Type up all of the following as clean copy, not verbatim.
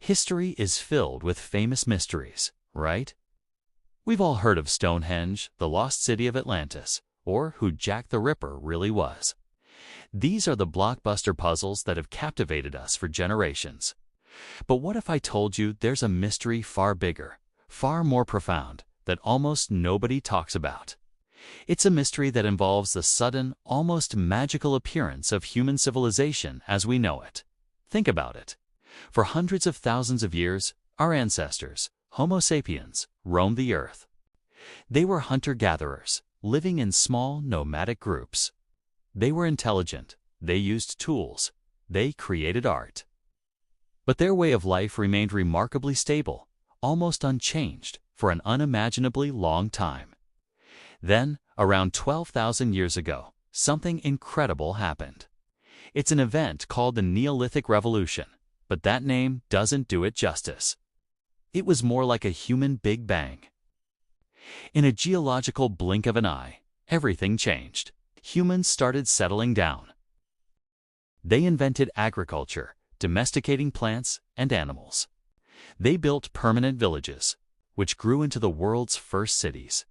History is filled with famous mysteries, right? We've all heard of Stonehenge, the lost city of Atlantis, or who Jack the Ripper really was. These are the blockbuster puzzles that have captivated us for generations. But what if I told you there's a mystery far bigger, far more profound, that almost nobody talks about? It's a mystery that involves the sudden, almost magical appearance of human civilization as we know it. Think about it. For hundreds of thousands of years, our ancestors, Homo sapiens, roamed the earth. They were hunter-gatherers, living in small, nomadic groups. They were intelligent, they used tools, they created art. But their way of life remained remarkably stable, almost unchanged, for an unimaginably long time. Then, around 12,000 years ago, something incredible happened. It's an event called the Neolithic Revolution, but that name doesn't do it justice. It was more like a human Big Bang. In a geological blink of an eye, everything changed. Humans started settling down. They invented agriculture, domesticating plants and animals. They built permanent villages, which grew into the world's first cities.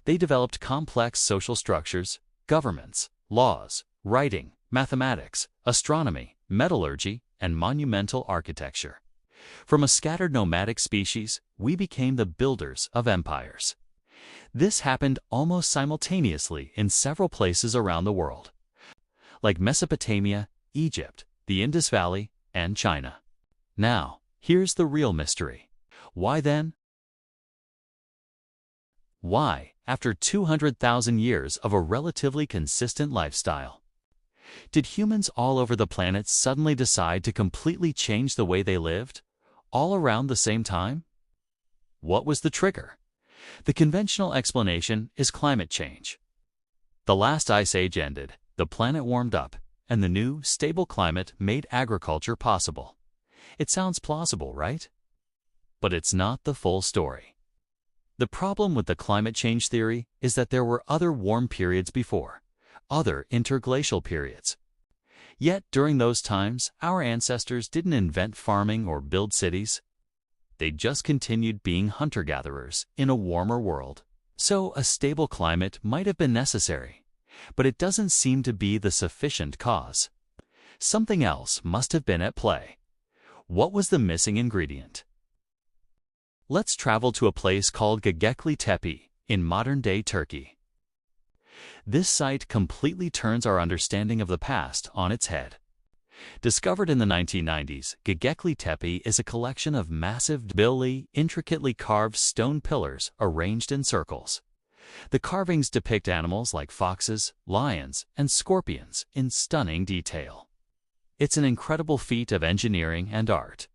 They developed complex social structures, governments, laws, writing, mathematics, astronomy, metallurgy, and monumental architecture. From a scattered nomadic species, we became the builders of empires. This happened almost simultaneously in several places around the world, like Mesopotamia, Egypt, the Indus Valley, and China. Now, here's the real mystery. Why then? Why, after 200,000 years of a relatively consistent lifestyle, did humans all over the planet suddenly decide to completely change the way they lived, all around the same time? What was the trigger? The conventional explanation is climate change. The last ice age ended, the planet warmed up, and the new, stable climate made agriculture possible. It sounds plausible, right? But it's not the full story. The problem with the climate change theory is that there were other warm periods before, other interglacial periods. Yet during those times, our ancestors didn't invent farming or build cities. They just continued being hunter-gatherers in a warmer world. So a stable climate might have been necessary, but it doesn't seem to be the sufficient cause. Something else must have been at play. What was the missing ingredient? Let's travel to a place called Göbekli Tepe in modern-day Turkey. This site completely turns our understanding of the past on its head. Discovered in the 1990s, Göbekli Tepe is a collection of massive, intricately carved stone pillars arranged in circles. The carvings depict animals like foxes, lions, and scorpions in stunning detail. It's an incredible feat of engineering and art.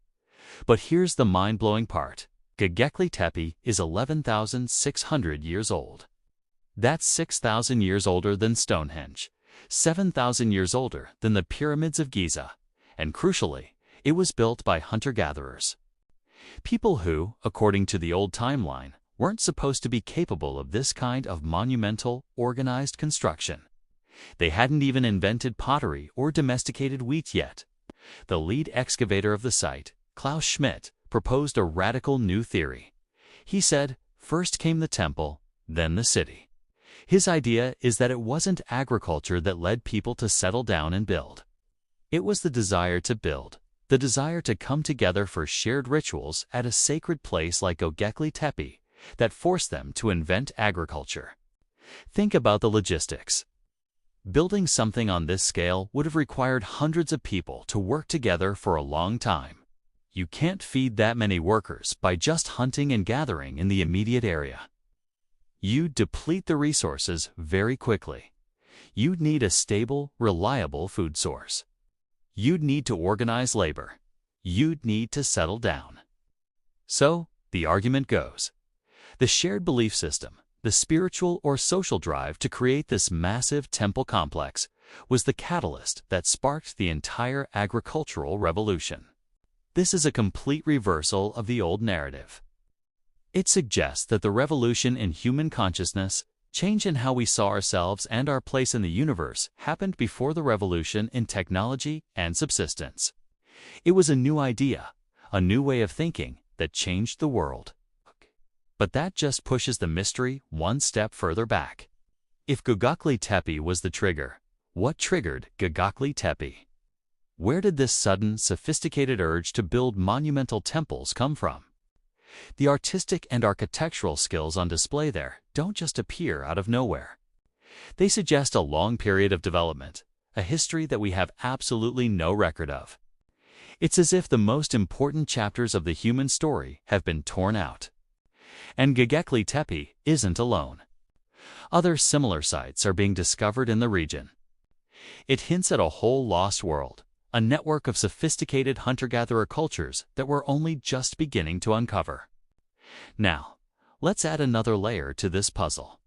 But here's the mind-blowing part. Göbekli Tepe is 11,600 years old. That's 6,000 years older than Stonehenge, 7,000 years older than the pyramids of Giza, and crucially, it was built by hunter-gatherers. People who, according to the old timeline, weren't supposed to be capable of this kind of monumental, organized construction. They hadn't even invented pottery or domesticated wheat yet. The lead excavator of the site, Klaus Schmidt, proposed a radical new theory. He said, first came the temple, then the city. His idea is that it wasn't agriculture that led people to settle down and build. It was the desire to build, the desire to come together for shared rituals at a sacred place like Göbekli Tepe, that forced them to invent agriculture. Think about the logistics. Building something on this scale would have required hundreds of people to work together for a long time. You can't feed that many workers by just hunting and gathering in the immediate area. You'd deplete the resources very quickly. You'd need a stable, reliable food source. You'd need to organize labor. You'd need to settle down. So, the argument goes, the shared belief system, the spiritual or social drive to create this massive temple complex, was the catalyst that sparked the entire agricultural revolution. This is a complete reversal of the old narrative. It suggests that the revolution in human consciousness, change in how we saw ourselves and our place in the universe, happened before the revolution in technology and subsistence. It was a new idea, a new way of thinking that changed the world. But that just pushes the mystery one step further back. If Göbekli Tepe was the trigger, what triggered Göbekli Tepe? Where did this sudden, sophisticated urge to build monumental temples come from? The artistic and architectural skills on display there don't just appear out of nowhere. They suggest a long period of development, a history that we have absolutely no record of. It's as if the most important chapters of the human story have been torn out. And Göbekli Tepe isn't alone. Other similar sites are being discovered in the region. It hints at a whole lost world, a network of sophisticated hunter-gatherer cultures that we're only just beginning to uncover. Now, let's add another layer to this puzzle.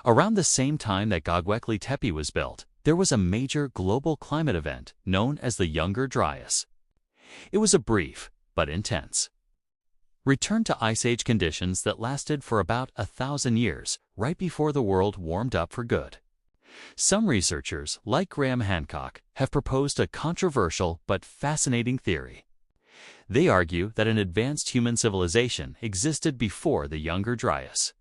Around the same time that Göbekli Tepe was built, there was a major global climate event known as the Younger Dryas. It was a brief but intense return to Ice Age conditions that lasted for about 1,000 years, right before the world warmed up for good. Some researchers, like Graham Hancock, have proposed a controversial but fascinating theory. They argue that an advanced human civilization existed before the Younger Dryas,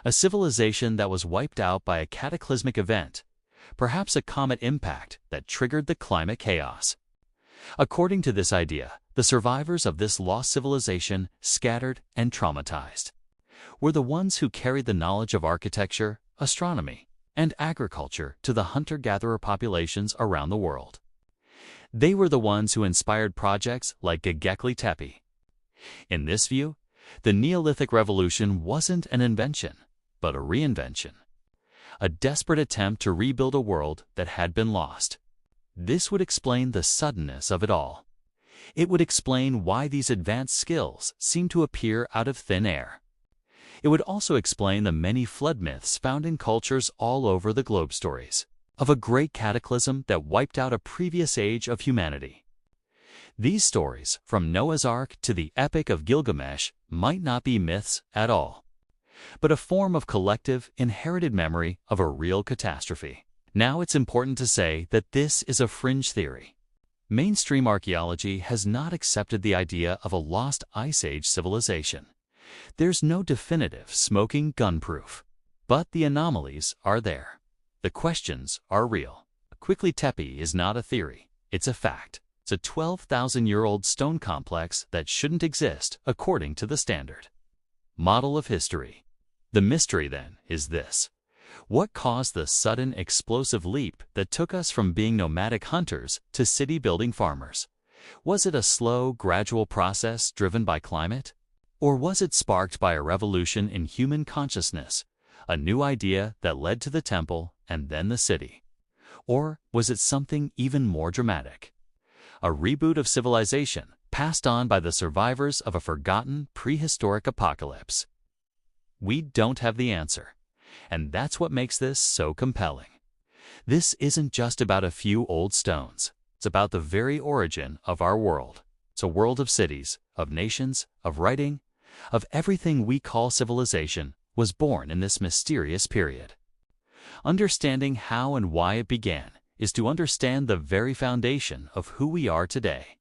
a civilization that was wiped out by a cataclysmic event, perhaps a comet impact that triggered the climate chaos. According to this idea, the survivors of this lost civilization, scattered and traumatized, were the ones who carried the knowledge of architecture, astronomy, and agriculture to the hunter-gatherer populations around the world. They were the ones who inspired projects like Göbekli Tepe. In this view, the Neolithic Revolution wasn't an invention, but a reinvention, a desperate attempt to rebuild a world that had been lost. This would explain the suddenness of it all. It would explain why these advanced skills seem to appear out of thin air. It would also explain the many flood myths found in cultures all over the globe, stories of a great cataclysm that wiped out a previous age of humanity. These stories, from Noah's Ark to the Epic of Gilgamesh, might not be myths at all, but a form of collective, inherited memory of a real catastrophe. Now it's important to say that this is a fringe theory. Mainstream archaeology has not accepted the idea of a lost Ice Age civilization. There's no definitive smoking gun proof, but the anomalies are there. The questions are real. Göbekli Tepe is not a theory, it's a fact. It's a 12,000-year-old stone complex that shouldn't exist according to the standard model of history. The mystery, then, is this. What caused the sudden explosive leap that took us from being nomadic hunters to city-building farmers? Was it a slow, gradual process driven by climate? Or was it sparked by a revolution in human consciousness, a new idea that led to the temple and then the city? Or was it something even more dramatic? A reboot of civilization passed on by the survivors of a forgotten prehistoric apocalypse? We don't have the answer. And that's what makes this so compelling. This isn't just about a few old stones. It's about the very origin of our world. It's a world of cities, of nations, of writing, of everything we call civilization was born in this mysterious period. Understanding how and why it began is to understand the very foundation of who we are today.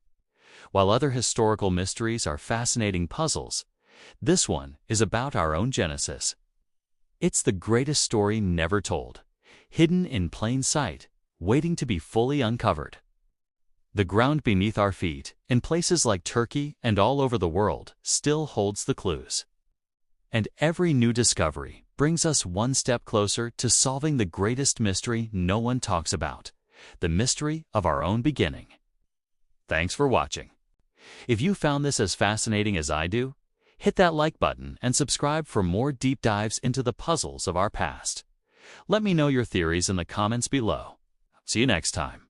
While other historical mysteries are fascinating puzzles, this one is about our own genesis. It's the greatest story never told, hidden in plain sight, waiting to be fully uncovered. The ground beneath our feet, in places like Turkey and all over the world, still holds the clues. And every new discovery brings us one step closer to solving the greatest mystery no one talks about, the mystery of our own beginning. Thanks for watching. If you found this as fascinating as I do, hit that like button and subscribe for more deep dives into the puzzles of our past. Let me know your theories in the comments below. See you next time.